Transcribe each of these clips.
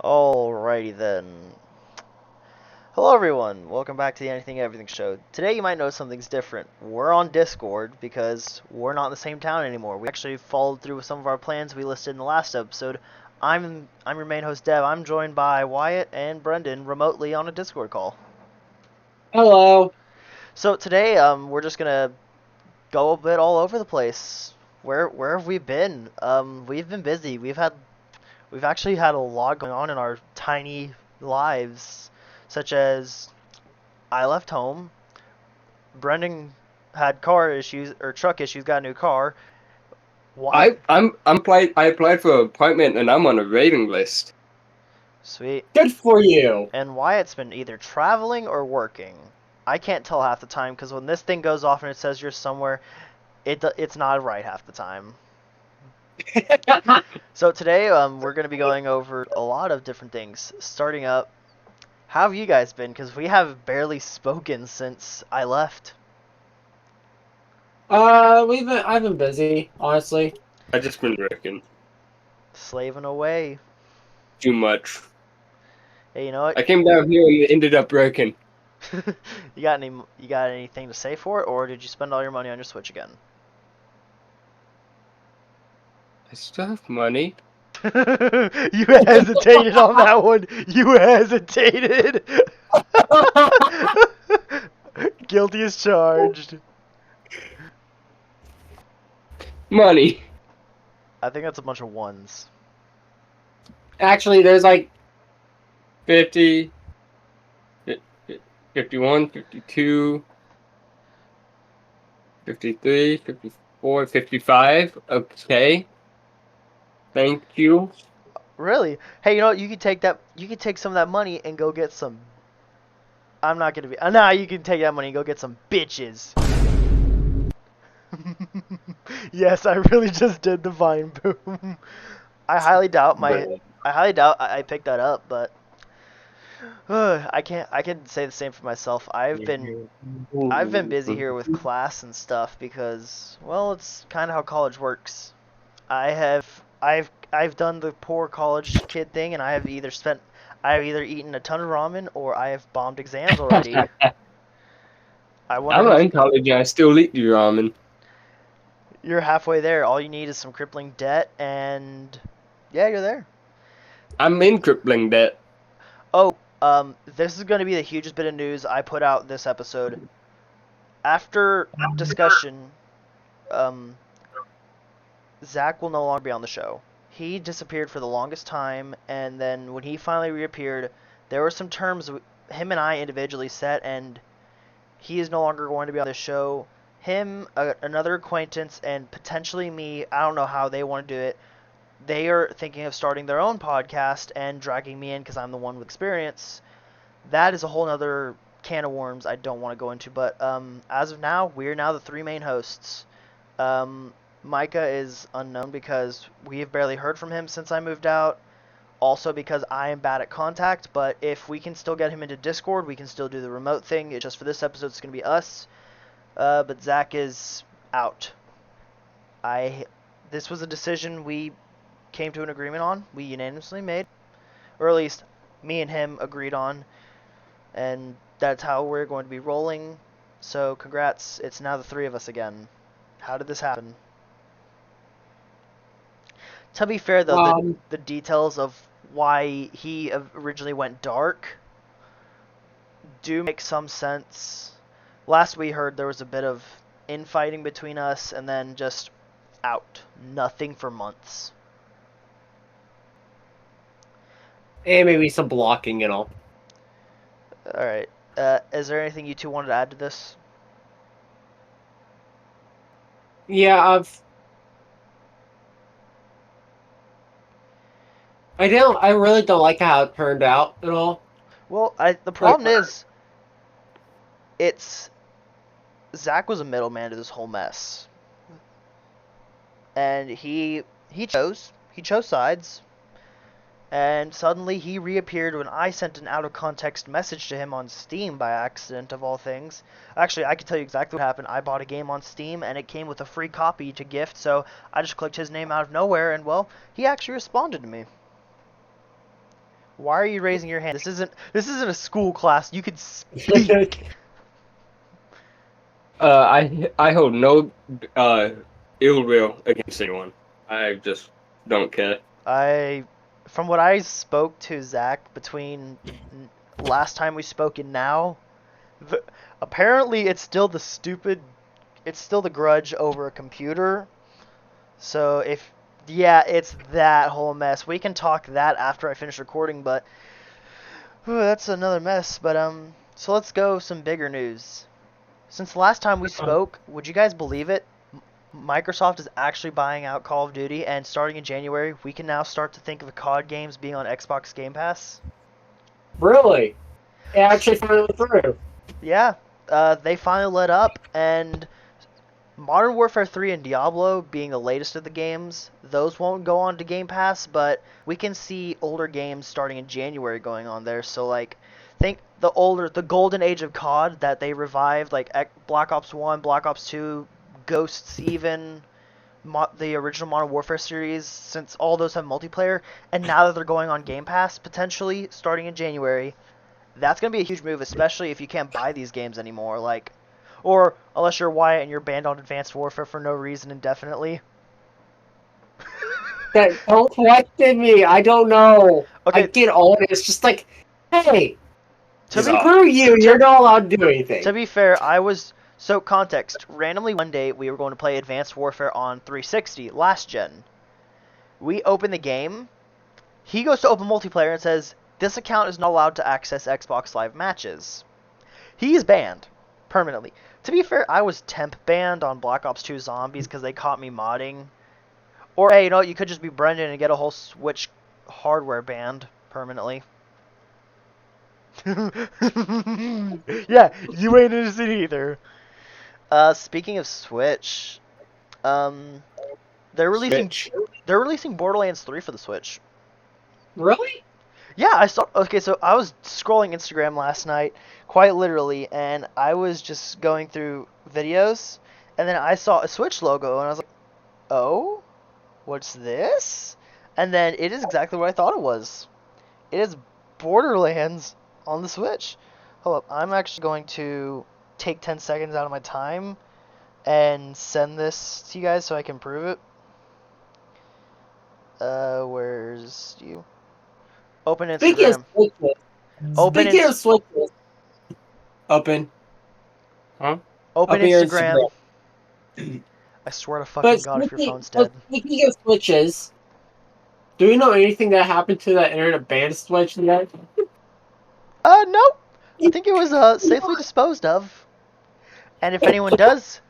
Alrighty then. Hello everyone, welcome back to the Anything Everything Show. Today you might notice something's different. We're on Discord because we're not in the same town anymore. We actually followed through with some of our plans we listed in the last episode. I'm your main host Dev. I'm joined by Wyatt and Brendan remotely on a Discord call. Hello. So today we're just gonna go a bit all over the place. Where have we been? We've been busy. We've actually had a lot going on in our tiny lives, such as I left home. Brendan had car issues or truck issues, got a new car. Wyatt, I applied for an appointment and I'm on a waiting list. sweet. Good for you. And Wyatt's been either traveling or working. I can't tell half the time because when this thing goes off and it says you're somewhere, it's not right half the time. So today we're going to be going over a lot of different things. Starting up, how have you guys been? Because we have barely spoken since I left. I've been busy, honestly. I just been working Slaving away. too much. Hey, you know what? I came down here and ended up working. You got anything to say for it, or did you spend all your money on your Switch again? I still have money. You hesitated on that one. You hesitated. Guilty as charged. Money. I think that's a bunch of ones. Actually, there's like 50, 51, 52, 53, 54, 55. Okay. Thank you. Really? Hey, you know what? You could take that. You could take some of that money and go get some. I'm not gonna be. Nah, you can take that money and go get some bitches. Yes, I really just did the vine boom. I highly doubt my. I highly doubt I picked that up, but I can't. I can say the same for myself. I've been busy here with class and stuff because, well, it's kind of how college works. I've done the poor college kid thing, and I have either eaten a ton of ramen or I have bombed exams already. I wonder I'm who's. in college and I still eat the ramen. You're halfway there. All you need is some crippling debt, and yeah, you're there. I'm in crippling debt. Oh, this is going to be the hugest bit of news I put out this episode. After discussion, um, Zach will no longer be on the show. He disappeared for the longest time, and then when he finally reappeared, there were some terms him and I individually set, and he is no longer going to be on the show. Him, another acquaintance, and potentially me, I don't know how they want to do it. They are thinking of starting their own podcast and dragging me in because I'm the one with experience. That is a whole other can of worms I don't want to go into, but as of now, we're now the three main hosts. Um, Micah is unknown because we have barely heard from him since I moved out. Also because I am bad at contact, but if we can still get him into Discord, we can still do the remote thing. It's just for this episode, it's going to be us. But Zach is out. I This was a decision we came to an agreement on. We unanimously made, or at least me and him agreed on, and that's how we're going to be rolling. So congrats, it's now the three of us again. How did this happen? To be fair, though, the details of why he originally went dark do make some sense. Last we heard, there was a bit of infighting between us, and then just out. Nothing for months. And maybe some blocking and all. Alright. Is there anything you two wanted to add to this? Yeah, I really don't like how it turned out at all. Well, the Like, problem is, it's Zach was a middleman to this whole mess, and he chose sides, and suddenly he reappeared when I sent an out of context message to him on Steam by accident of all things. Actually, I can tell you exactly what happened. I bought a game on Steam and it came with a free copy to gift, so I just clicked his name out of nowhere, and well, he actually responded to me. Why are you raising your hand? This isn't a school class. You could speak. I hold no ill will against anyone. I just don't care. From what I spoke to Zach between last time we spoke and now, the, apparently it's still the grudge over a computer. So yeah, it's that whole mess. We can talk that after I finish recording, but that's another mess. But so let's go some bigger news. Since the last time we spoke, would you guys believe it? Microsoft is actually buying out Call of Duty, and starting in January, we can now start to think of COD games being on Xbox Game Pass. Really? It actually finally through. Yeah, they finally let up, and Modern Warfare 3 and Diablo being the latest of the games, those won't go on to Game Pass, but we can see older games starting in January going on there. So like, think the golden age of COD that they revived, like Black Ops 1, Black Ops 2, Ghosts even, the original Modern Warfare series, since all those have multiplayer, and now that they're going on Game Pass potentially starting in January, that's gonna be a huge move, especially if you can't buy these games anymore. Like, or unless you're Wyatt and you're banned on Advanced Warfare for no reason indefinitely. That don't question me. I don't know. I Okay, get all it. It's just like, hey, to be screw you. You're not allowed to do to anything. be fair, so context. Randomly one day we were going to play Advanced Warfare on 360 last gen. We open the game. He goes to open multiplayer and says this account is not allowed to access Xbox Live matches. He is banned permanently. To be fair, I was temp banned on Black Ops 2 Zombies because they caught me modding. Or hey, you know what? You could just be Brendan and get a whole Switch hardware banned permanently. Yeah, you ain't innocent either. Speaking of Switch, um, they're releasing Switch. they're releasing Borderlands 3 for the Switch. Really? Yeah, I saw. Okay, so I was scrolling Instagram last night, quite literally, and I was just going through videos, and then I saw a Switch logo, and I was like, "Oh, what's this?" And then it is exactly what I thought it was. It is Borderlands on the Switch. Hold up, I'm actually going to take 10 seconds out of my time and send this to you guys so I can prove it. Where's you? Open Speaking of Instagram. switches, Open speaking of ins. switches, open, huh? Open Open your Instagram. Instagram. I swear to But fucking God if your speaking, phone's but dead. speaking of switches, do you know anything that happened to that internet band switch yet? Nope. I think it was safely disposed of. And if anyone does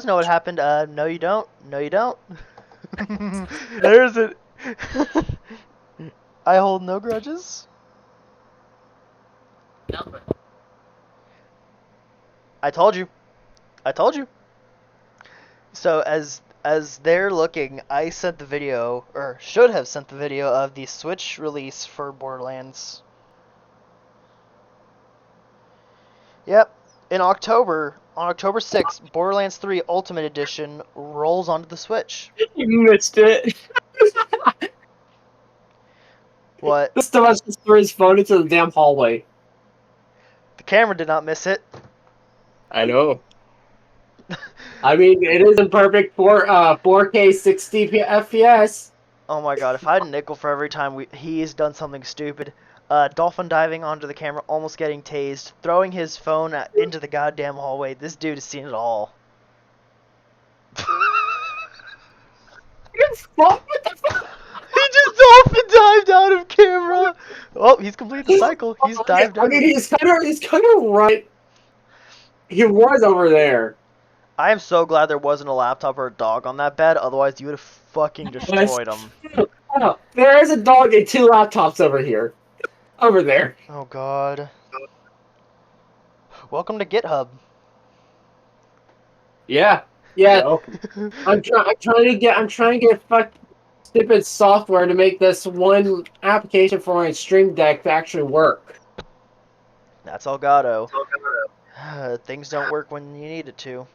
know what happened, no you don't. No you don't. There's it. I hold no grudges. I told you. I told you. So as they're looking, I sent the video, or should have sent the video of the Switch release for Borderlands. Yep. In October, on October 6th, Borderlands 3 Ultimate Edition rolls onto the Switch. You missed it. What? This dumbass just threw his phone into the damn hallway. The camera did not miss it. I know. I mean, it is in perfect 4K 60 FPS. Oh my god, if I had a nickel for every time he's done something stupid. Dolphin diving onto the camera, almost getting tased, throwing his phone into the goddamn hallway. This dude has seen it all. What the fuck? He just dolphin dived out of camera. Oh, he's completed the cycle. He's dived I out. mean, he's kind of right. He was over there. I am so glad there wasn't a laptop or a dog on that bed. Otherwise, you would have fucking destroyed him. Oh, there is a dog and two laptops over here. Over there. Oh god. Welcome to GitHub. Yeah. Yeah. I'm trying to get stupid software to make this one application for my Stream Deck to actually work. That's Elgato. Things don't work when you need it to.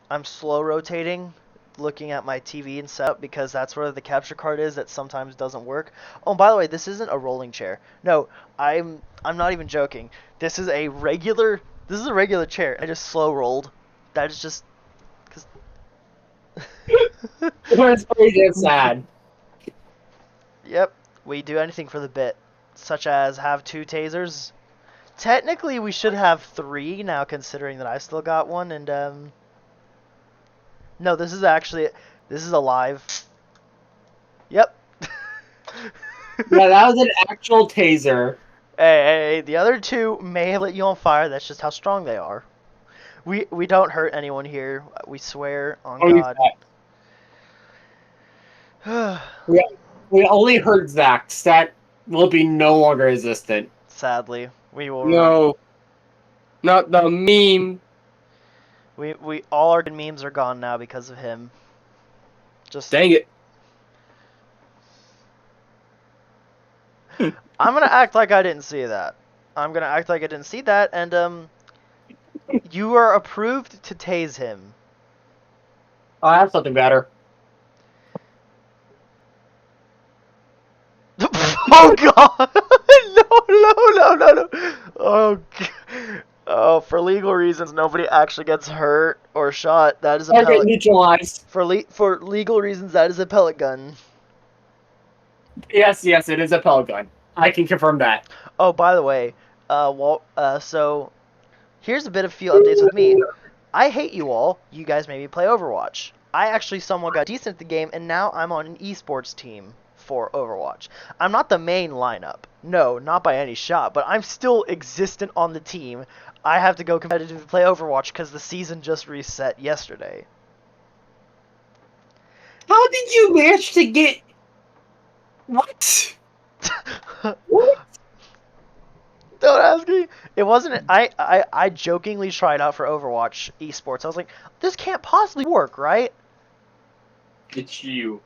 I'm slow rotating looking at my TV and setup because that's where the capture card is that sometimes doesn't work. Oh, by the way, this isn't a rolling chair. No, I'm not even joking. This is a regular chair. I just slow rolled. That is just cuz It's pretty damn sad. Yep, we do anything for the bit, such as have 2 tasers. Technically, we should have 3 now, considering that I still got one. And no, this is alive. Yep. Yeah, that was an actual taser. Hey, the other 2 may have lit you on fire. That's just how strong they are. We don't hurt anyone here. We swear on God. We only hurt Zach. That will be no longer existent. Sadly, we will. No, not the meme. We all our good memes are gone now because of him. Just Dang it. I'm gonna act like I didn't see that. And you are approved to tase him. I have something better. Oh God! No! Oh, oh, for legal reasons, nobody actually gets hurt or shot. That is a I get pellet. neutralized. For legal reasons, that is a pellet gun. Yes, it is a pellet gun. I can confirm that. Oh, by the way, so here's a bit of few updates with me. I hate you all. You guys made me play Overwatch. I actually somewhat got decent at the game, and now I'm on an esports team for Overwatch. I'm not the main lineup. No, not by any shot, but I'm still existent on the team. I have to go competitive to play Overwatch because the season just reset yesterday. How did you manage to get... What? What? Don't ask me. It wasn't. I jokingly tried out for Overwatch esports. I was like, this can't possibly work, right? It's you.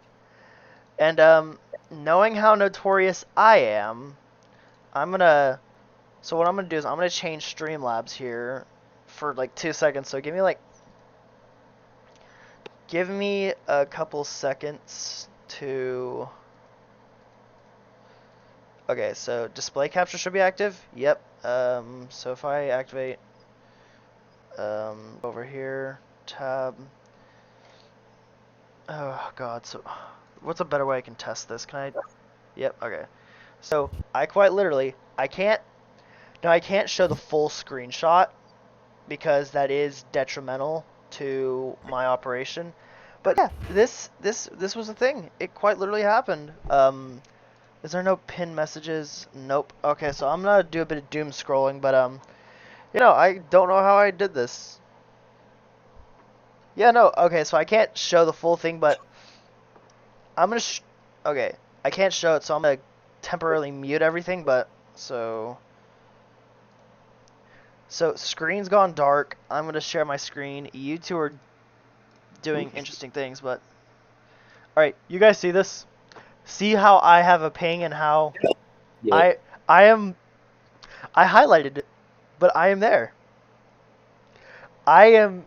And knowing how notorious I am, so what I'm gonna do is I'm gonna change Streamlabs here for like 2 seconds. So give me a couple seconds to. Okay, so display capture should be active. Yep. So if I activate over here, tab. Oh God. So what's a better way I can test this? Can I? Yep. Okay. So I quite literally I can't show the full screenshot because that is detrimental to my operation. But yeah, this was a thing. It quite literally happened. Is there no pin messages? Nope. Okay, so I'm gonna do a bit of doom scrolling, but I don't know how I did this. Yeah, no. Okay, so I can't show the full thing, but I'm gonna. Okay, I can't show it, so I'm gonna temporarily mute everything. But so screen's gone dark. I'm gonna share my screen. You two are doing interesting things, but all right, you guys see this? See how I have a ping and how Yeah. I highlighted it, but I am there. I am.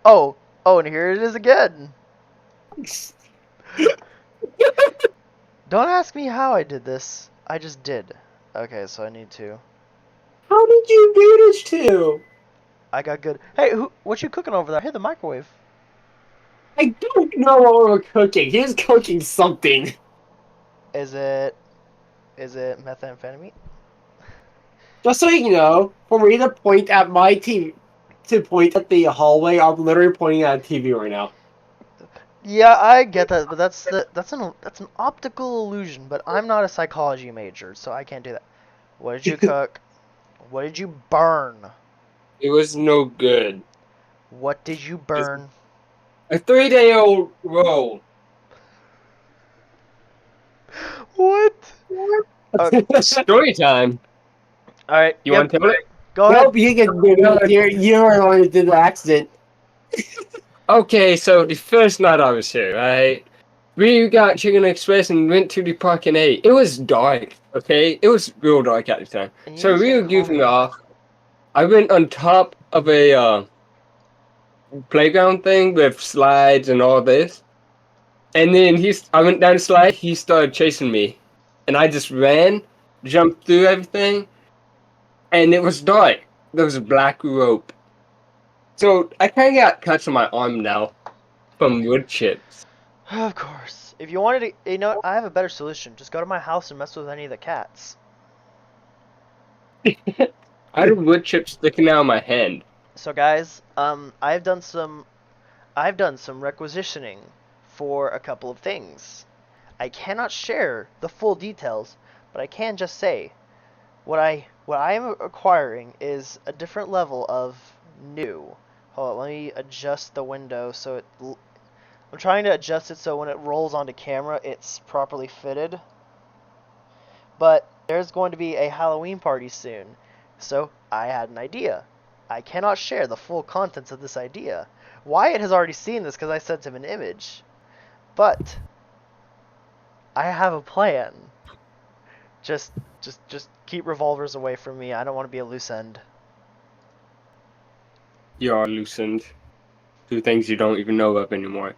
Oh, and here it is again. Don't ask me how I did this. I just did. Okay, so I need to. How did you manage to? I got good. Hey, what you cooking over there? Hit the microwave. I don't know what we're cooking. He's cooking something. Is it methamphetamine? Just so you know, for me to point at my TV, to point at the hallway, I'm literally pointing at a TV right now. Yeah, I get that, but that's an optical illusion. But I'm not a psychology major, so I can't do that. What did you cook? What did you burn? It was no good. What did you burn? A 3-day-old roll. What? Okay. Story time. All right. You want to tell it? Go ahead. Nope, you can do it. You're the one who did the accident. Okay, so the first night I was here, right? We got Chicken Express and went to the park and ate. It was dark, okay? It was real dark at the time. And you So just we were didn't call goofing me. off. I went on top of a playground thing with slides and all this. And then I went down the slide. He started chasing me, and I just ran, jumped through everything, and it was dark. There was a black rope. So I kind of got cuts on my arm now from wood chips. Of course. If you wanted to, you know what? I have a better solution. Just go to my house and mess with any of the cats. I had wood chips sticking out of my hand. So guys, I've done some requisitioning for a couple of things. I cannot share the full details, but I can just say what I am acquiring is a different level of new. Hold on, let me adjust the window so I'm trying to adjust it so when it rolls onto camera, it's properly fitted. But there's going to be a Halloween party soon, so I had an idea. I cannot share the full contents of this idea. Wyatt has already seen this because I sent him an image. But I have a plan. Just keep revolvers away from me. I don't want to be a loose end. You are loosened. Two things you don't even know of anymore.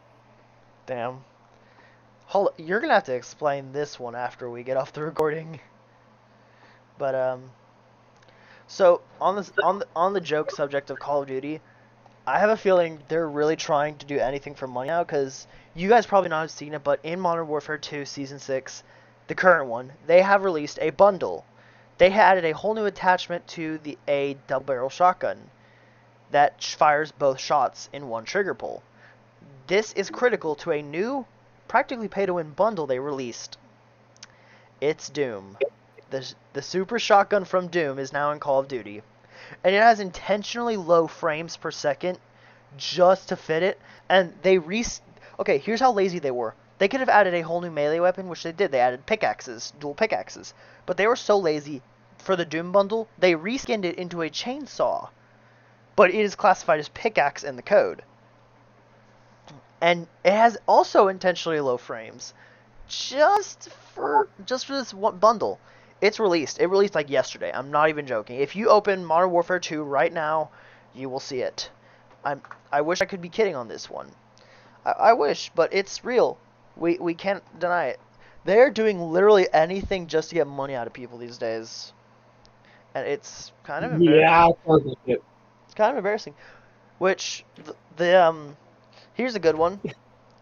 Damn. Hold. You're gonna have to explain this one after we get off the recording. But so on the joke subject of Call of Duty, I have a feeling they're really trying to do anything for money now, because you guys probably not have seen it, but in Modern Warfare 2 Season 6, the current one, they have released a bundle. They added a whole new attachment to a double-barrel shotgun that fires both shots in one trigger pull. This is critical to a new, practically pay-to-win bundle they released. It's Doom. The super shotgun from Doom is now in Call of Duty. And it has intentionally low frames per second just to fit it. And they okay, here's how lazy they were. They could have added a whole new melee weapon, which they did. They added pickaxes, dual pickaxes. But they were so lazy for the Doom bundle, they reskinned it into a chainsaw. But it is classified as pickaxe in the code. And it has also intentionally low frames. Just for this one bundle. It's released. It released like yesterday. I'm not even joking. If you open Modern Warfare 2 right now, you will see it. I wish I could be kidding on this one. I wish, but it's real. We can't deny it. They're doing literally anything just to get money out of people these days. And it's kind of embarrassing. Yeah, It's kind of embarrassing. Which, here's a good one.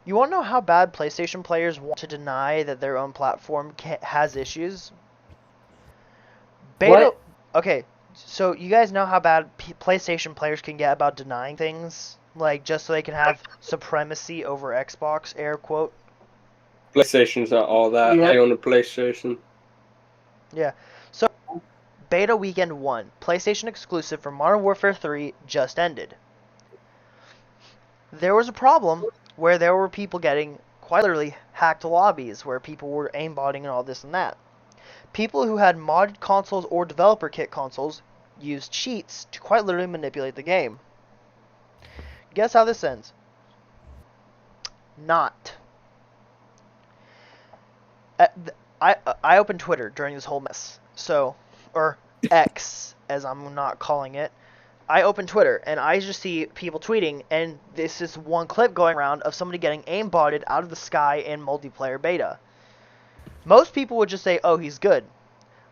You want to know how bad PlayStation players want to deny that their own platform has issues? Beta. What? Okay, so you guys know how bad PlayStation players can get about denying things, like just so they can have supremacy over Xbox, air quote. PlayStation's not all that. Yeah. I own a PlayStation. Yeah. So, Beta Weekend 1, PlayStation exclusive for Modern Warfare 3, just ended. There was a problem where there were people getting quite literally hacked lobbies, where people were aimbotting and all this and that. People who had modded consoles or developer kit consoles used cheats to quite literally manipulate the game. Guess how this ends? Not. I opened Twitter during this whole mess. So, or X, as I'm not calling it. I open Twitter, and I just see people tweeting, and this is one clip going around of somebody getting aimbotted out of the sky in multiplayer beta. Most people would just say, oh, he's good.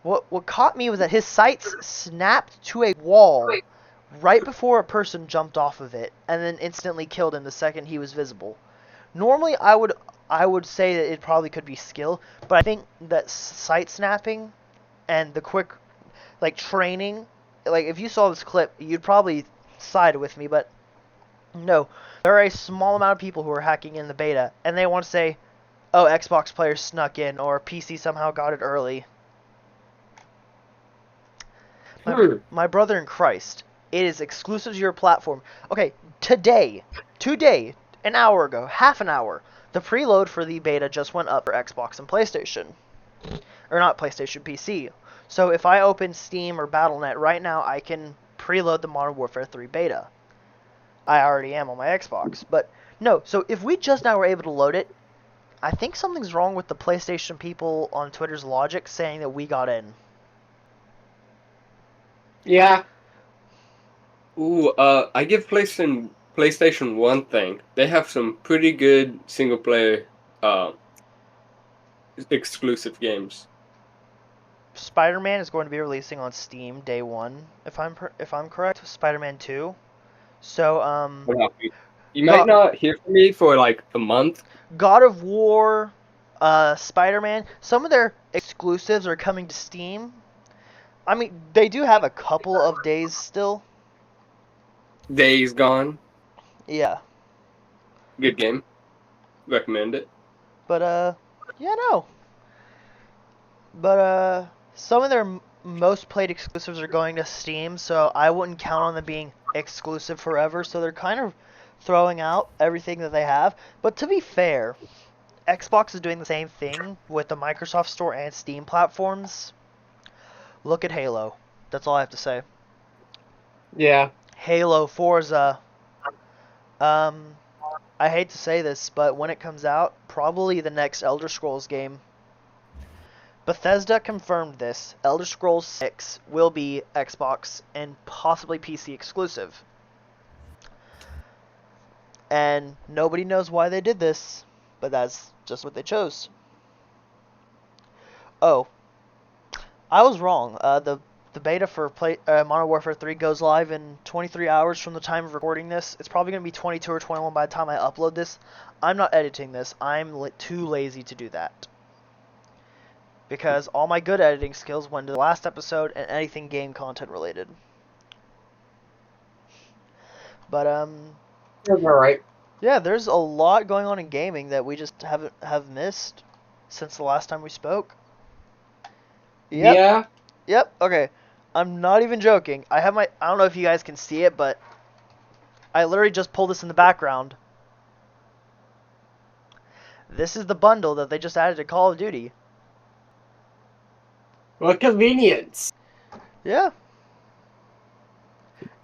What caught me was that his sights snapped to a wall right before a person jumped off of it, and then instantly killed him the second he was visible. Normally, I would say that it probably could be skill, but I think that sight snapping and the quick, like, training, like, if you saw this clip, you'd probably side with me, but no. There are a small amount of people who are hacking in the beta, and they want to say, oh, Xbox players snuck in, or PC somehow got it early. My brother in Christ, it is exclusive to your platform. Okay, today, an hour ago, half an hour, the preload for the beta just went up for Xbox and PlayStation. Or not PlayStation, PC. So if I open Steam or Battle.net right now, I can preload the Modern Warfare 3 beta. I already am on my Xbox. But no, so if we just now were able to load it, I think something's wrong with the PlayStation people on Twitter's logic saying that we got in. Yeah. Ooh, I give PlayStation PlayStation 1 thing, they have some pretty good single player exclusive games. Spider-Man is going to be releasing on Steam day one, if I'm correct. Spider-Man 2. So You might God, not hear from me for like a month. God of War, Spider-Man, some of their exclusives are coming to Steam. I mean, they do have a couple of days still. Days Gone, Yeah. good game. Recommend it. But yeah, no. But some of their most played exclusives are going to Steam, so I wouldn't count on them being exclusive forever. So they're kind of throwing out everything that they have. But to be fair, Xbox is doing the same thing with the Microsoft Store and Steam platforms. Look at Halo. That's all I have to say. Yeah. Halo, Forza. I hate to say this, but when it comes out, probably the next Elder Scrolls game. Bethesda confirmed this. Elder Scrolls 6 will be Xbox and possibly PC exclusive. And nobody knows why they did this, but that's just what they chose. Oh, I was wrong. The beta for Modern Warfare 3 goes live in 23 hours from the time of recording this. It's probably going to be 22 or 21 by the time I upload this. I'm not editing this. I'm too lazy to do that. Because all my good editing skills went to the last episode and anything game content related. But That's alright. yeah, there's a lot going on in gaming that we just have missed since the last time we spoke. Yep. Yeah. Yep. Okay. I'm not even joking. I don't know if you guys can see it, but I literally just pulled this in the background. This is the bundle that they just added to Call of Duty. What convenience. Yeah.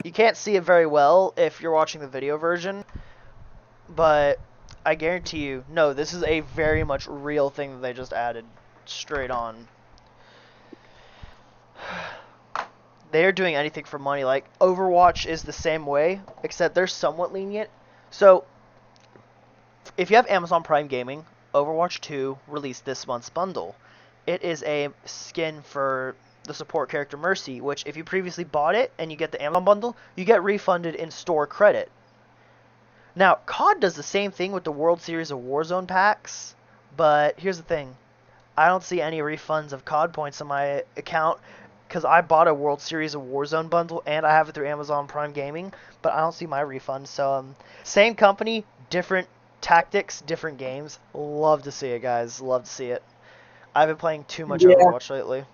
You can't see it very well if you're watching the video version, but I guarantee you, no, this is a very much real thing that they just added straight on. They're doing anything for money. Like, Overwatch is the same way, except they're somewhat lenient. So, if you have Amazon Prime Gaming, Overwatch 2 released this month's bundle. It is a skin for the support character Mercy, which if you previously bought it and you get the Amazon bundle, you get refunded in store credit. Now, COD does the same thing with the World Series of Warzone packs, but here's the thing. I don't see any refunds of COD points on my account because I bought a World Series of Warzone bundle and I have it through Amazon Prime Gaming, but I don't see my refund. So, same company, different tactics, different games. Love to see it, guys. Love to see it. I've been playing too much Overwatch lately.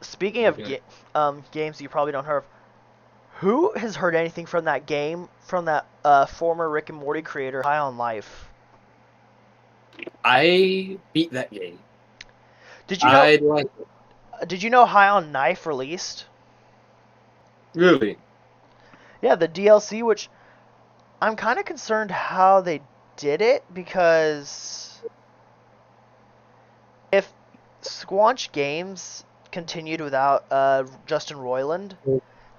Speaking of games you probably don't heard of, who has heard anything from that game, from that former Rick and Morty creator, High on Life? I beat that game. Did you know? I like it. Did you know High on Knife released? Really? Yeah, the DLC, which I'm kind of concerned how they did it, because if Squanch Games continued without Justin Roiland,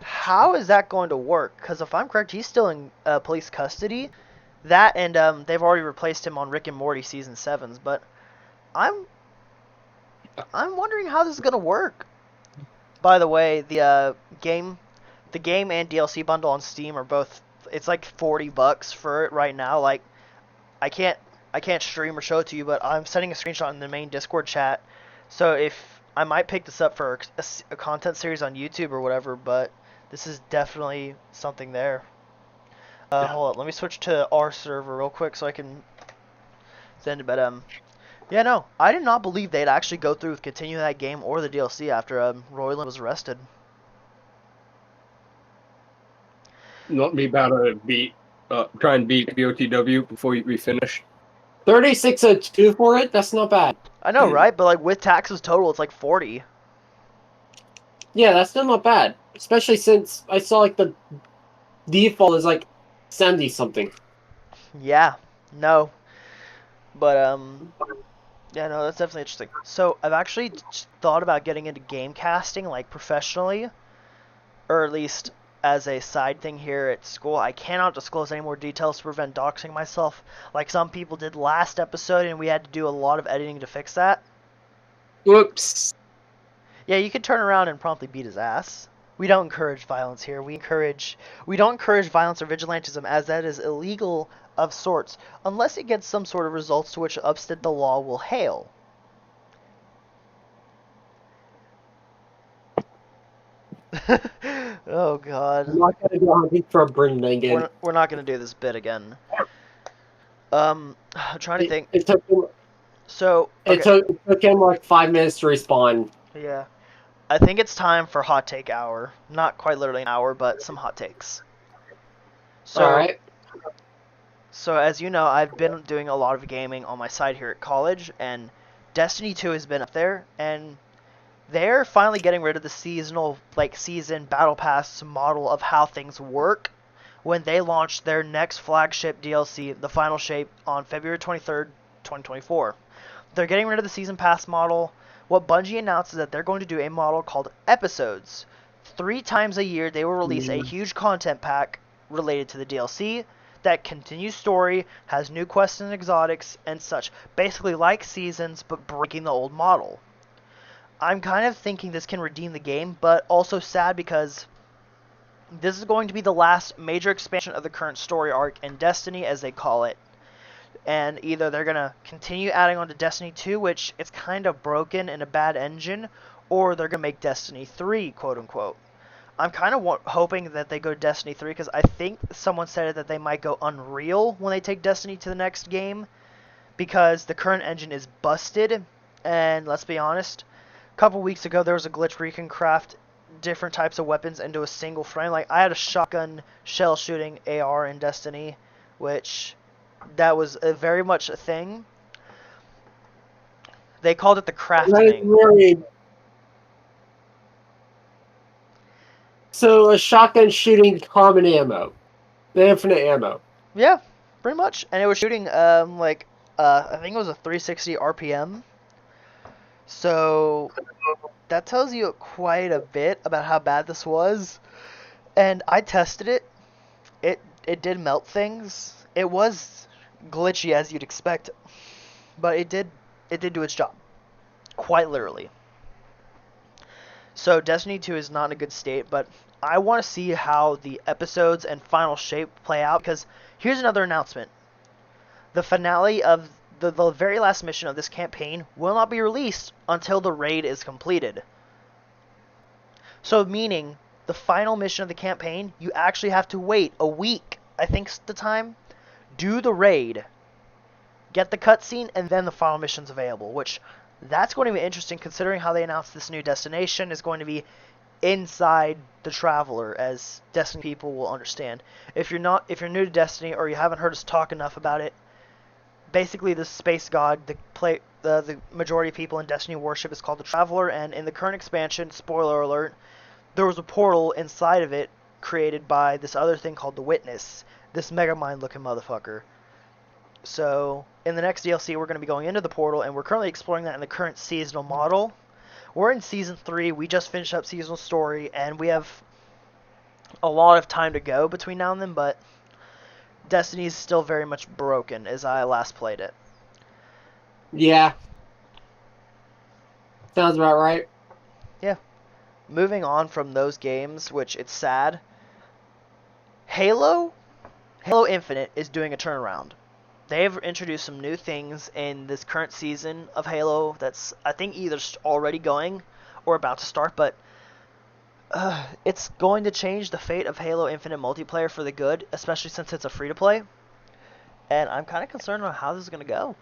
how is that going to work? Because if I'm correct, he's still in police custody. That and they've already replaced him on Rick and Morty season 7s, but I'm wondering how this is gonna work. By the way, the game and DLC bundle on Steam are both. It's like $40 for it right now. Like, I can't stream or show it to you, but I'm sending a screenshot in the main Discord chat. So if I might pick this up for a content series on YouTube or whatever, but this is definitely something there. Hold on, let me switch to our server real quick so I can send it. But yeah, no, I did not believe they'd actually go through with continuing that game or the DLC after Roiland was arrested. Not me about to try and beat BOTW before we finish. 3602 for it? That's not bad. I know, right? But like with taxes total, it's like 40. Yeah, that's still not bad. Especially since I saw like the default is like 70 something. Yeah, no. But yeah, no, that's definitely interesting. So I've actually thought about getting into game casting, like professionally, or at least as a side thing here at school. I cannot disclose any more details to prevent doxing myself, like some people did last episode, and we had to do a lot of editing to fix that. Whoops. Yeah, you could turn around and promptly beat his ass. We don't encourage violence here. We don't encourage violence or vigilantism, as that is illegal of sorts, unless it gets some sort of results to which Upstead the law will hail. Oh God. I'm not gonna go hunting for a Brenda again. We're not gonna do this bit again. I'm trying to think. It took him, So it okay, took him like 5 minutes to respawn. yeah, I think it's time for hot take hour. Not quite literally an hour, but some hot takes. So, Alright. so as you know, I've been doing a lot of gaming on my side here at college, and Destiny 2 has been up there, and they're finally getting rid of the season battle pass model of how things work when they launch their next flagship DLC, The Final Shape, on February 23rd, 2024. They're getting rid of the season pass model. What Bungie announced is that they're going to do a model called Episodes. 3 times a year, they will release a huge content pack related to the DLC that continues story, has new quests and exotics, and such. Basically like seasons, but breaking the old model. I'm kind of thinking this can redeem the game, but also sad because this is going to be the last major expansion of the current story arc in Destiny, as they call it. And either they're going to continue adding on to Destiny 2, which it's kind of broken in a bad engine, or they're going to make Destiny 3, quote-unquote. I'm kind of hoping that they go to Destiny 3, because I think someone said that they might go Unreal when they take Destiny to the next game, because the current engine is busted, and let's be honest, a couple weeks ago there was a glitch where you can craft different types of weapons into a single frame. Like, I had a shotgun shell shooting AR in Destiny, which that was very much a thing. They called it the crafting. Really. So a shotgun shooting common ammo, the infinite ammo. Yeah, pretty much. And it was shooting I think it was a 360 RPM. So that tells you quite a bit about how bad this was. And I tested it. It did melt things. It was glitchy as you'd expect, but it did do its job. Quite literally. So Destiny 2 is not in a good state, but I want to see how the episodes and final shape play out, because here's another announcement. The finale of the very last mission of this campaign will not be released until the raid is completed. So meaning, the final mission of the campaign, you actually have to wait a week, I think's the time, do the raid, get the cutscene, and then the final mission's available, which that's going to be interesting considering how they announced this new destination is going to be inside the Traveler, as Destiny people will understand. If you're new to Destiny or you haven't heard us talk enough about it, basically the space god the majority of people in Destiny worship is called the Traveler, and in the current expansion, spoiler alert, there was a portal inside of it created by this other thing called the Witness, this Megamind looking motherfucker. So in the next DLC we're going to be going into the portal, and we're currently exploring that in the current seasonal model. We're in Season 3, we just finished up seasonal story, and we have a lot of time to go between now and then, but Destiny is still very much broken as I last played it. Yeah. Sounds about right. Yeah. Moving on from those games, which it's sad, Halo Infinite is doing a turnaround. They've introduced some new things in this current season of Halo that's, I think, either already going or about to start, but it's going to change the fate of Halo Infinite multiplayer for the good, especially since it's a free-to-play. And I'm kind of concerned on how this is going to go.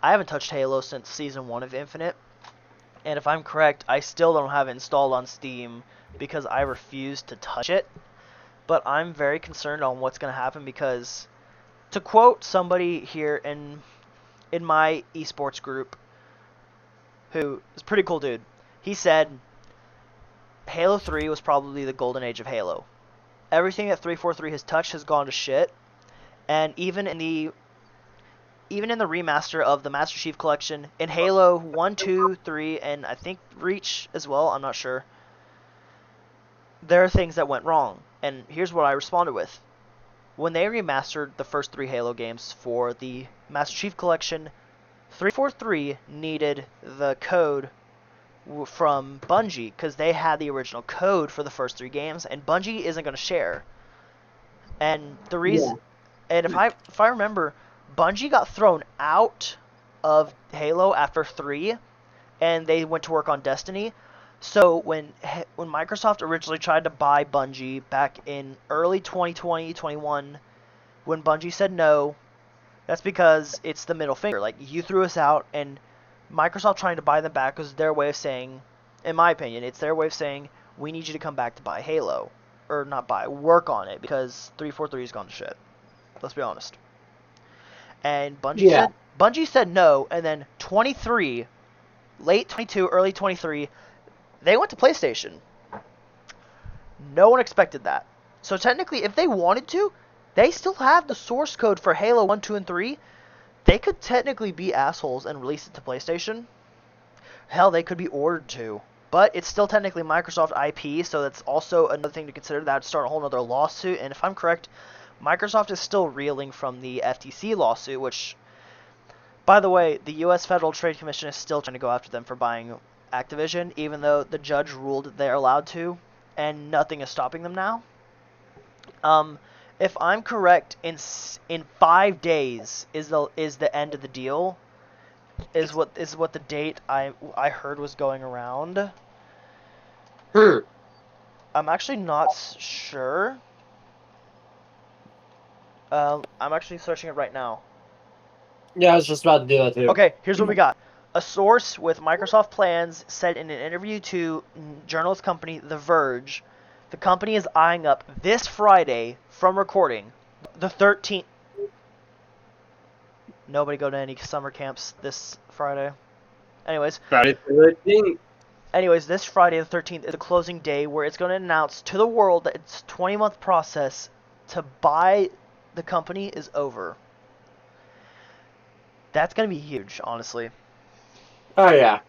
I haven't touched Halo since Season 1 of Infinite, and if I'm correct, I still don't have it installed on Steam because I refuse to touch it. But I'm very concerned on what's going to happen because, to quote somebody here in my esports group, who is a pretty cool dude, he said Halo 3 was probably the golden age of Halo. Everything that 343 has touched has gone to shit, and even in the remaster of the Master Chief Collection, in Halo 1, 2, 3, and I think Reach as well, I'm not sure, there are things that went wrong, and here's what I responded with. When they remastered the first 3 Halo games for the Master Chief Collection, 343 needed the code from Bungie because they had the original code for the first 3 games, and Bungie isn't going to share. And the reason, and if I remember, Bungie got thrown out of Halo after 3, and they went to work on Destiny. So when Microsoft originally tried to buy Bungie back in early 2020, 21, when Bungie said no, that's because it's the middle finger. Like, you threw us out, and Microsoft trying to buy them back was their way of saying, in my opinion, it's their way of saying, we need you to come back to buy Halo. Or not buy, work on it, because 343 has gone to shit. Let's be honest. And Bungie said no, and then 23, late 22, early 23, they went to PlayStation. No one expected that. So technically, if they wanted to, they still have the source code for Halo 1, 2, and 3. They could technically be assholes and release it to PlayStation. Hell, they could be ordered to. But it's still technically Microsoft IP, so that's also another thing to consider. That would start a whole other lawsuit. And if I'm correct, Microsoft is still reeling from the FTC lawsuit, which, by the way, the U.S. Federal Trade Commission is still trying to go after them for buying Activision, even though the judge ruled they're allowed to, and nothing is stopping them now. If I'm correct, in 5 days is the end of the deal. Is what the date I heard was going around. I'm actually not sure. I'm actually searching it right now. Yeah, I was just about to do that too. Okay, here's what we got. A source with Microsoft plans said in an interview to journalist company The Verge, the company is eyeing up this Friday from recording, the 13th. Nobody go to any summer camps this Friday. Anyways. Friday the 13th. Anyways, this Friday the 13th is the closing day where it's going to announce to the world that its 20-month process to buy the company is over. That's going to be huge, honestly. Oh, yeah.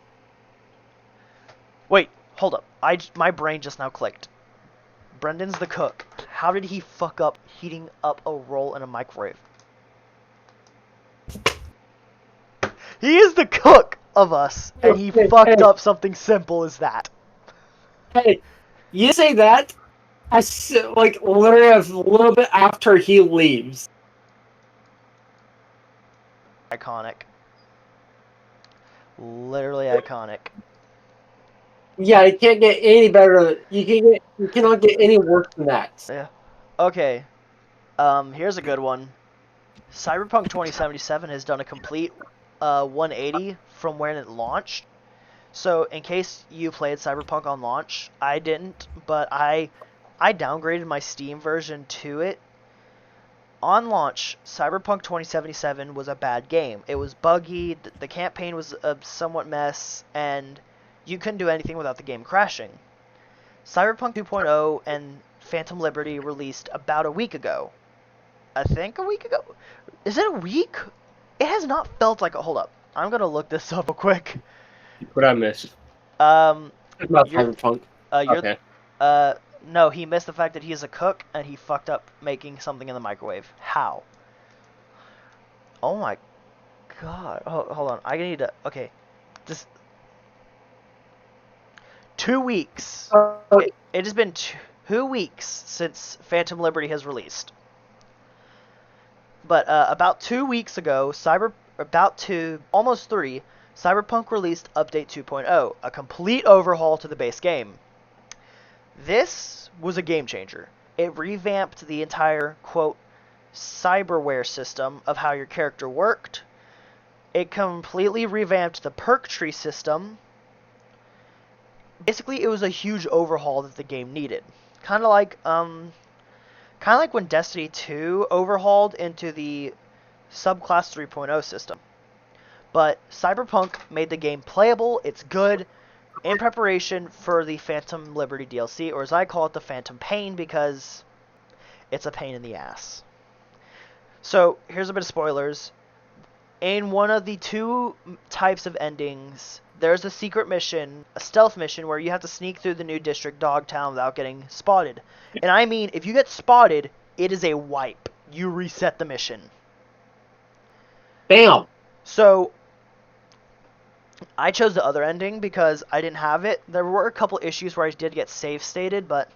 Wait, hold up. My brain just now clicked. Brendan's the cook. How did he fuck up heating up a roll in a microwave? He is the cook of us, and he fucked up something simple as that. Hey, you say that, like, literally a little bit after he leaves. Iconic. Literally iconic. Yeah, it can't get any better. You cannot get any worse than that. Yeah. Okay. Here's a good one. Cyberpunk 2077 has done a complete 180 from when it launched. So, in case you played Cyberpunk on launch, I didn't, but I downgraded my Steam version to it. On launch, Cyberpunk 2077 was a bad game. It was buggy, the campaign was a somewhat mess, and you couldn't do anything without the game crashing. Cyberpunk 2.0 and Phantom Liberty released about a week ago. I think a week ago? Is it a week? It has not felt like a... Hold up. I'm going to look this up real quick. What I missed? About Cyberpunk. Okay. No, he missed the fact that he is a cook, and he fucked up making something in the microwave. How? Oh my god. Hold on. I need to... Okay. Just... 2 weeks. It has been 2 weeks since Phantom Liberty has released. But about 2 weeks ago, almost 3, Cyberpunk released Update 2.0, a complete overhaul to the base game. This was a game changer. It revamped the entire, quote, cyberware system of how your character worked. It completely revamped the perk tree system. Basically, it was a huge overhaul that the game needed. Kind of like when Destiny 2 overhauled into the Subclass 3.0 system. But Cyberpunk made the game playable, it's good, in preparation for the Phantom Liberty DLC, or as I call it, the Phantom Pain, because it's a pain in the ass. So, here's a bit of spoilers. in one of the two types of endings, there's a secret mission, a stealth mission, where you have to sneak through the new district, Dogtown, without getting spotted. And I mean, if you get spotted, it is a wipe. You reset the mission. Bam. So, I chose the other ending because I didn't have it. There were a couple issues where I did get save stated, but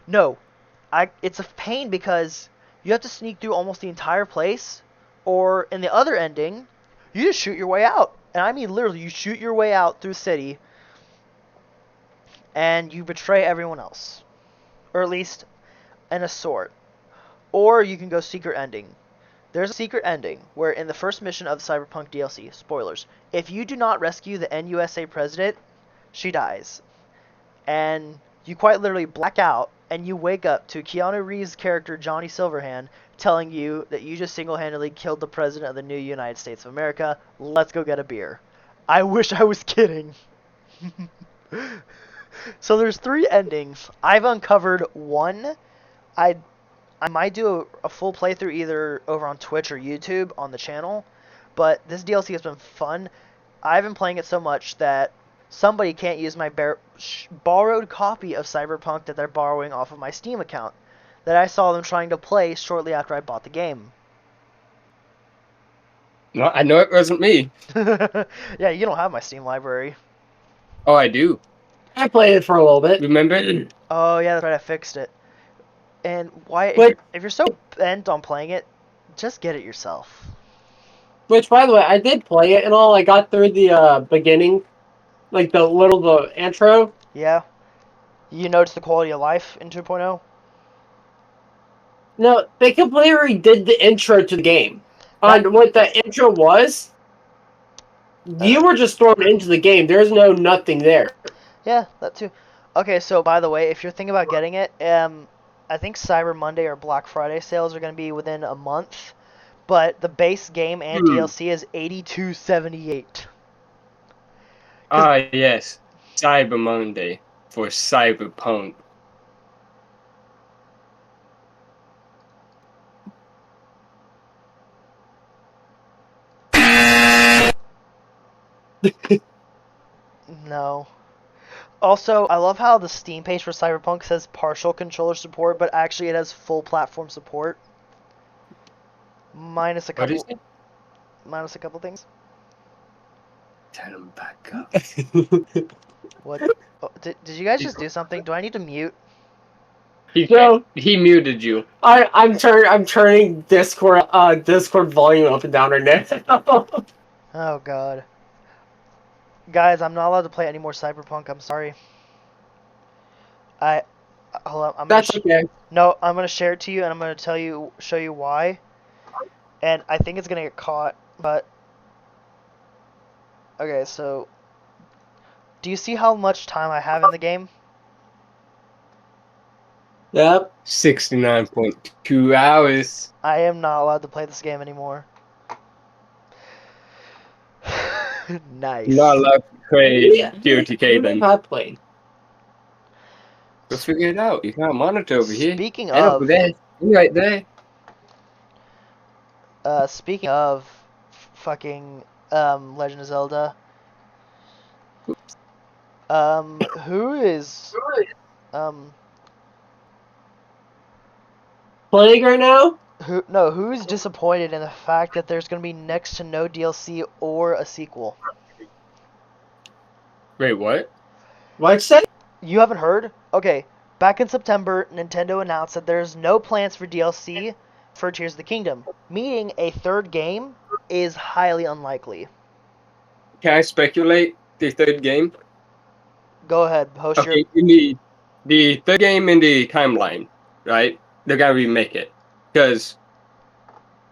no. It's a pain because you have to sneak through almost the entire place, or in the other ending, you just shoot your way out. And I mean literally, you shoot your way out through the city, and you betray everyone else. Or at least in a sort. Or you can go secret ending. There's a secret ending where in the first mission of Cyberpunk DLC, spoilers, if you do not rescue the NUSA president, she dies. And you quite literally black out, and you wake up to Keanu Reeves' character Johnny Silverhand telling you that you just single-handedly killed the president of the new United States of America. Let's go get a beer. I wish I was kidding. So there's 3 endings. I've uncovered one. I might do a full playthrough either over on Twitch or YouTube on the channel, but this DLC has been fun. I've been playing it so much that somebody can't use my borrowed copy of Cyberpunk that they're borrowing off of my Steam account that I saw them trying to play shortly after I bought the game. No, I know it wasn't me. Yeah, you don't have my Steam library. Oh, I do. I played it for a little bit. Remember? Oh, yeah, that's right, I fixed it. And why, But- if you're so bent on playing it, just get it yourself. Which, by the way, I did play it and all. I got through the beginning, like the intro. Yeah? You notice the quality of life in 2.0? No, they completely redid the intro to the game. On what the intro was, you were just thrown into the game. There's no nothing there. Yeah, that too. Okay, so by the way, if you're thinking about getting it, I think Cyber Monday or Black Friday sales are going to be within a month, but the base game and DLC is $82.78. Yes. Cyber Monday for Cyberpunk. No. Also, I love how the Steam page for Cyberpunk says partial controller support, but actually it has full platform support. Minus a What is couple, it? minus a couple things. Turn them back up. What? Oh, did you guys just do something? Do I need to mute? He muted you. I'm turning Discord volume up and down right now. Oh god. Guys, I'm not allowed to play any more Cyberpunk. I'm sorry. Hold on. That's okay. No, I'm gonna share it to you, and I'm gonna show you why. And I think it's gonna get caught, but okay. So, do you see how much time I have in the game? Yep. 69.2 hours. I am not allowed to play this game anymore. Nice. You're not allowed to play TOTK then. I played. Go figure it out. You got a monitor over here. Speaking And over of, there. You're right there. speaking of fucking Legend of Zelda, who is Playing right now? who's disappointed in the fact that there's gonna be next to no DLC or a sequel? Wait, what? What'd you say? You haven't heard? Okay, back in September, Nintendo announced that there's no plans for DLC for Tears of the Kingdom, meaning a third game is highly unlikely. Can I speculate the third game? Go ahead, host Okay, you need the third game in the timeline, right? They're gonna remake it. Because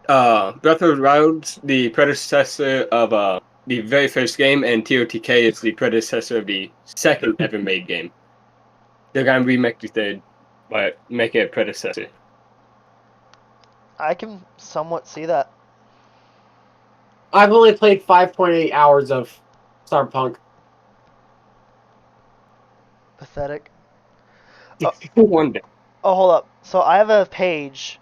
Breath of the Wild's the predecessor of the very first game, and TOTK is the predecessor of the second ever made game. They're gonna remake the third, but make it a predecessor. I can somewhat see that. I've only played 5.8 hours of Cyberpunk. Pathetic. One day. Oh, hold up. So I have a page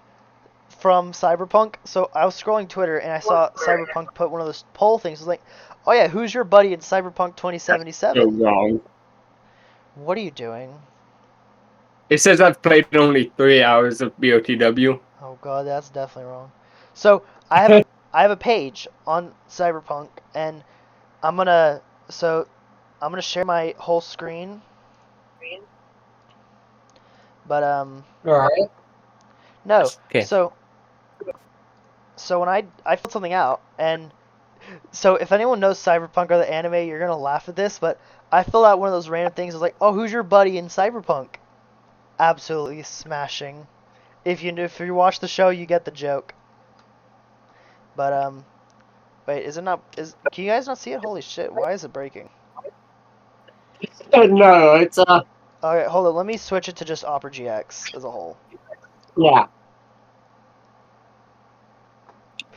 from Cyberpunk. So I was scrolling Twitter and I saw Cyberpunk put one of those poll things. It was like, oh yeah, who's your buddy in Cyberpunk So 2077? wrong. What are you doing? It says I've played only 3 hours of BOTW. Oh god, that's definitely wrong. So I have a page on Cyberpunk, and I'm gonna share my whole screen. But Alright. no. Okay. So when I filled something out, and so if anyone knows Cyberpunk or the anime, you're gonna laugh at this, but I filled out one of those random things. It's like, oh, who's your buddy in Cyberpunk? Absolutely smashing. If you watch the show, you get the joke. But wait, can you guys not see it? Holy shit, why is it breaking? No, it's Okay, hold on, let me switch it to just Opera GX as a whole. yeah.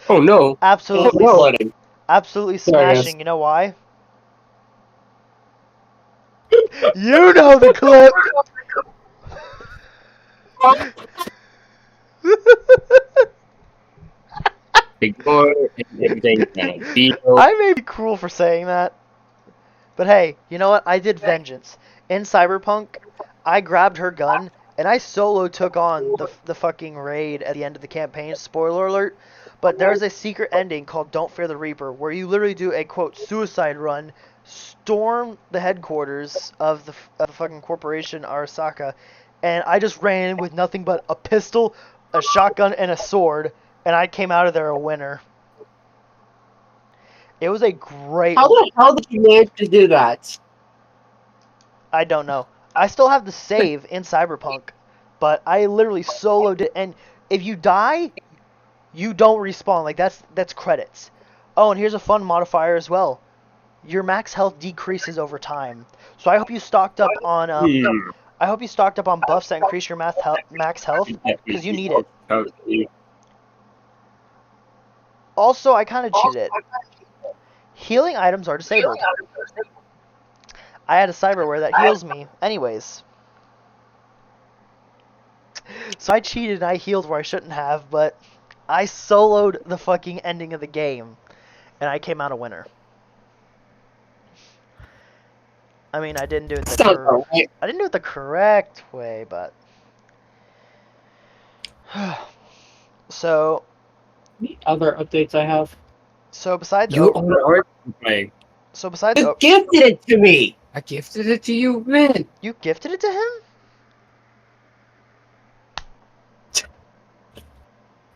Oh no. Absolutely, Well loading. absolutely There it is. smashing. You know why? You know the clip. Ignore everything that deal. I may be cruel for saying that, but hey, you know what? I did vengeance in Cyberpunk. I grabbed her gun and I solo took on the fucking raid at the end of the campaign. Spoiler alert. But there's a secret ending called Don't Fear the Reaper, where you literally do a quote suicide run, storm the headquarters of the fucking corporation Arasaka, and I just ran in with nothing but a pistol, a shotgun, and a sword, and I came out of there a winner. It was a great. How the hell did you manage to do that? I don't know. I still have the save in Cyberpunk, but I literally soloed it, and if you die, you don't respawn. Like that's credits. Oh, and here's a fun modifier as well. Your max health decreases over time. So I hope you stocked up on buffs that increase your max health, because you need it. Also, I kind of cheated. Healing items are disabled. I had a cyberware that heals me anyways. So I cheated and I healed where I shouldn't have, but I soloed the fucking ending of the game, and I came out a winner. I mean, I didn't do it the correct way, but so Other updates I have. besides You are playing. so besides You gifted it to me. I gifted it to you, man. you gifted it to him?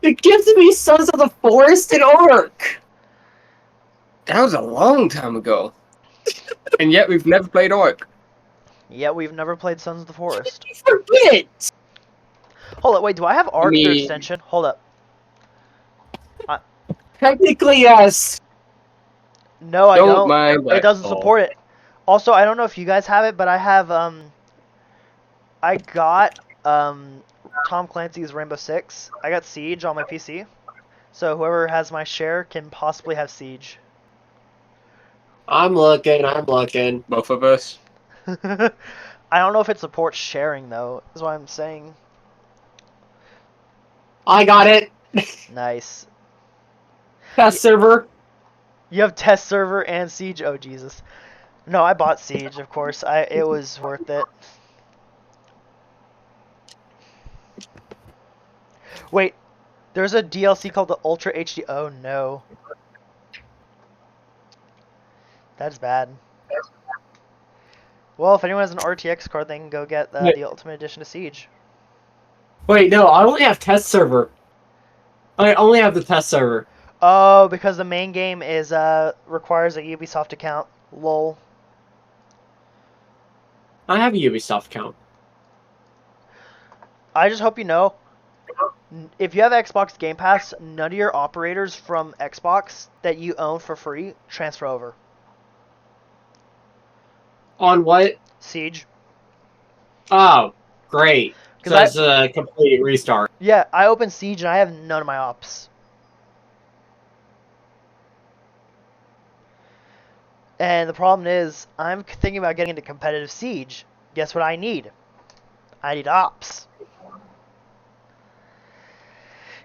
You gifted me Sons of the Forest and Ark. That was a long time ago. And yet we've never played Ark. Yeah, we've never played Sons of the Forest. You forget. Hold up, wait, do I have Ark through mean- extension? Hold up. Technically, yes. No, I don't. mind. It doesn't support it. Also, I don't know if you guys have it, but I have I got Tom Clancy's Rainbow Six. I got Siege on my PC. So whoever has my share can possibly have Siege. I'm looking. Both of us. I don't know if it supports sharing though, is what I'm saying. I got it. Nice. Test server. You have test server and Siege? Oh Jesus. No, I bought Siege, of course. It was worth it. Wait, there's a DLC called the Ultra HD. Oh no. That's bad. Well, if anyone has an RTX card, they can go get the Ultimate Edition of Siege. Wait, no, I only have test server. I only have the test server. Oh, because the main game is requires a Ubisoft account. Lol. I have a Ubisoft account. I just hope you know, if you have Xbox Game Pass, none of your operators from Xbox that you own for free transfer over. On what? Siege. Oh, great. So 'Cause it's a complete restart. Yeah, I opened Siege and I have none of my ops. And the problem is, I'm thinking about getting into competitive Siege. Guess what I need? I need ops.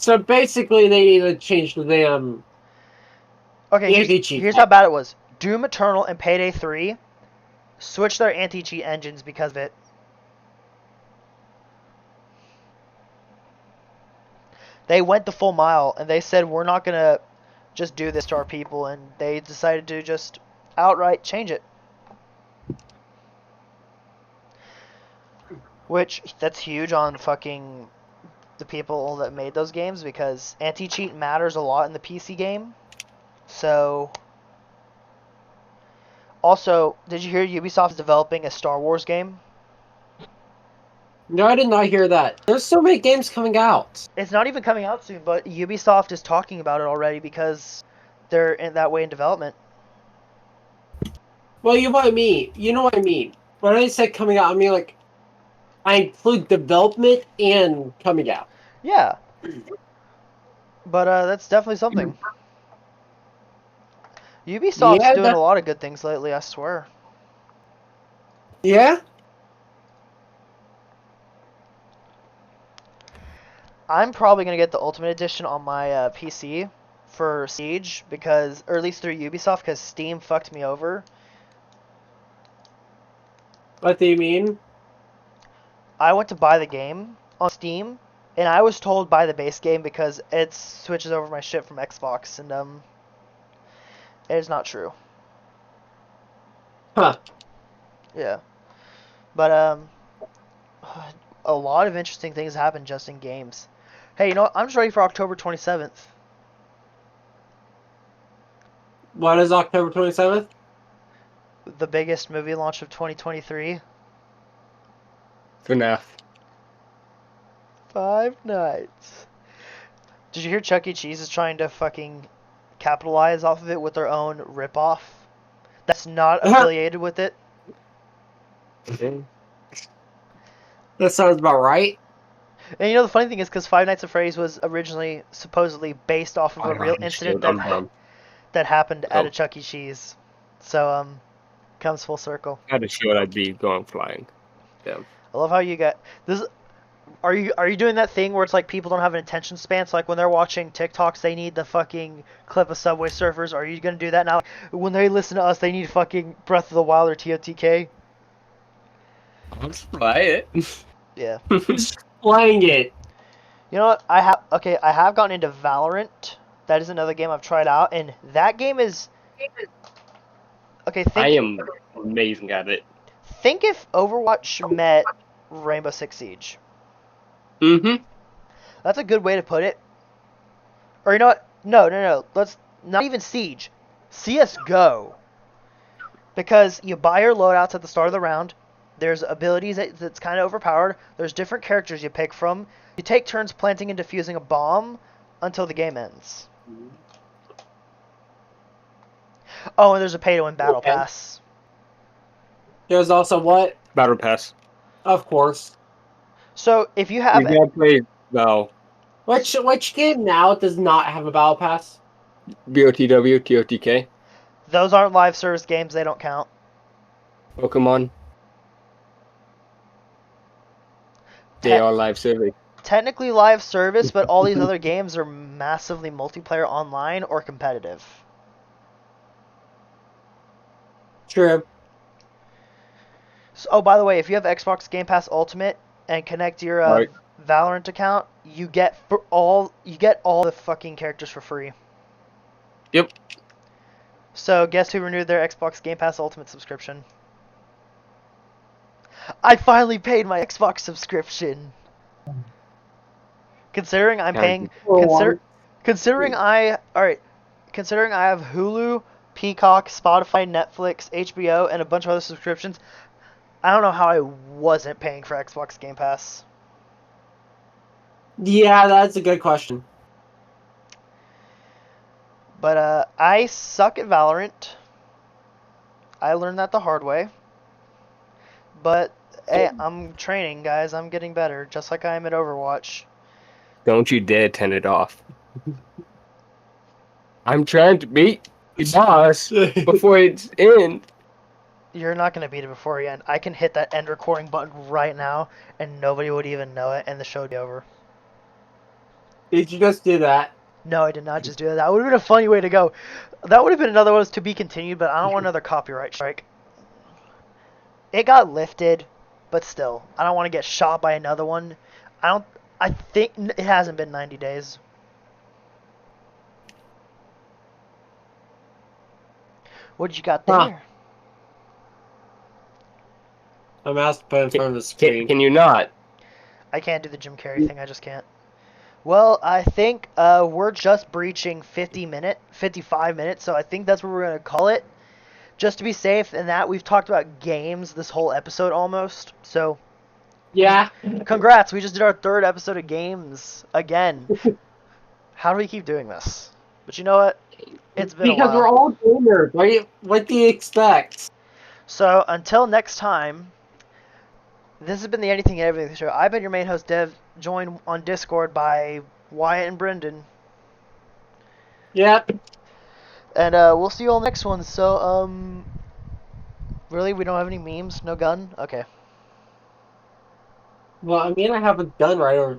So basically, they need to change the Okay, anti-cheat. here's how bad it was. Doom Eternal and Payday 3 switched their anti-cheat engines because of it. They went the full mile, and they said, we're not going to just do this to our people, and they decided to just outright change it. Which, that's huge on fucking the people that made those games, because anti-cheat matters a lot in the PC game. So... Also, did you hear Ubisoft is developing a Star Wars game? No, I did not hear that. There's so many games coming out. It's not even coming out soon, but Ubisoft is talking about it already because they're in that way in development. Well, you know what I mean. You know what I mean. When I said coming out, I mean like I include development and coming out. Yeah. But that's definitely something. Ubisoft's Yeah, doing a lot of good things lately, I swear. Yeah? I'm probably going to get the Ultimate Edition on my PC for Siege, because, or at least through Ubisoft, because Steam fucked me over. What do you mean? I went to buy the game on Steam, and I was told buy the base game because it switches over my shit from Xbox, and it is not true. Huh. Yeah. But a lot of interesting things happen just in games. Hey, you know what? I'm just ready for October 27th. What is October 27th? The biggest movie launch of 2023. FNAF. Five Nights. Did you hear Chuck E. Cheese is trying to fucking capitalize off of it with their own ripoff? That's not affiliated with it. That sounds about right. And you know the funny thing is, because Five Nights at Freddy's was originally supposedly based off of a real incident that happened at a Chuck E. Cheese. So comes full circle. I had a show I'd be going flying. Yeah. I love how you got this. Are you doing that thing where it's like people don't have an attention span? So like when they're watching TikToks, they need the fucking clip of Subway Surfers. Are you gonna do that now? When they listen to us, they need fucking Breath of the Wild or TOTK. I'll just play it. Yeah. Playing it. You know what? I have gotten into Valorant. That is another game I've tried out, and that game is okay. I am amazing at it. Think if Overwatch met Rainbow Six Siege. Mm-hmm. That's a good way to put it. Or you know what? No. Let's not even Siege. CS:GO. Because you buy your loadouts at the start of the round. There's abilities that's kind of overpowered. There's different characters you pick from. You take turns planting and defusing a bomb until the game ends. Oh, and there's a pay-to-win battle pass. There's also what? Battle Pass. Of course. So if you have You gotta play Val. Which game now does not have a battle pass? BOTW, TOTK. those aren't live service games, they don't count. Pokemon. They are live service. Technically live service, but all these other games are massively multiplayer online or competitive. True. So, oh, by the way, if you have Xbox Game Pass Ultimate and connect your Right. Valorant account, you get all the fucking characters for free. Yep. So guess who renewed their Xbox Game Pass Ultimate subscription? I finally paid my Xbox subscription. Considering I'm paying, considering I have Hulu, Peacock, Spotify, Netflix, HBO, and a bunch of other subscriptions, I don't know how I wasn't paying for Xbox Game Pass. Yeah, that's a good question. But I suck at Valorant. I learned that the hard way. But hey, I'm training, guys. I'm getting better, just like I am at Overwatch. Don't you dare turn it off. I'm trying to beat the boss before it's in. You're not going to beat it before you end. I can hit that end recording button right now, and nobody would even know it, and the show would be over. Did you just do that? No, I did not just do that. That would have been a funny way to go. That would have been another one to be continued, but I don't want another copyright strike. It got lifted, but still, I don't want to get shot by another one. I think it hasn't been 90 days. What you got there? Huh. I'm asked to put it in front of the screen. Can you not? I can't do the Jim Carrey thing. I just can't. Well, I think we're just breaching 55 minutes, so I think that's what we're going to call it. Just to be safe, and that we've talked about games this whole episode almost. So, Yeah. congrats, we just did our 3rd episode of games again. How do we keep doing this? But you know what? It's been Because a while. we're all gamers. What do you expect? So, until next time, this has been the Anything and Everything Show. I've been your main host, Dev, joined on Discord by Wyatt and Brendan. Yep. And we'll see you all next one. So, really, we don't have any memes? No gun? Okay. Well, I mean, I have a gun right over